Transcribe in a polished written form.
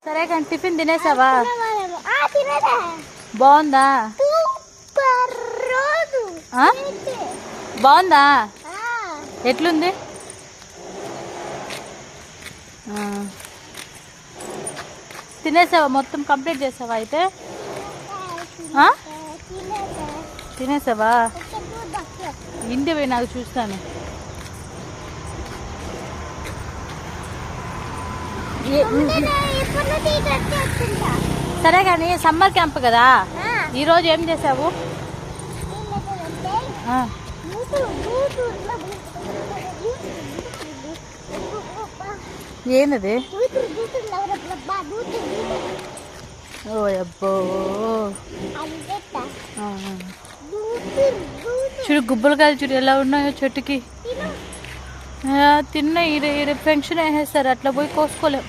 సరే కానీ టిఫిన్ తినేసావా? బాగుందా? బాగుందా? ఎట్లుంది? తినేసావా? మొత్తం కంప్లీట్ చేసావా అయితే? తినేసావా? ఇంటివి నాకు చూస్తాను. సరే కానీ సమ్మర్ క్యాంప్ కదా, ఈరోజు ఏం చేసావు? ఏంది? ఓ అబ్బో, చూడు గుబ్బలకాయలు చూడు ఎలా ఉన్నాయో చెట్టుకి. తిన్న ఈడ ఫంక్షన్ వేసేస్తారు, అట్లా పోయి కోసుకోలేం.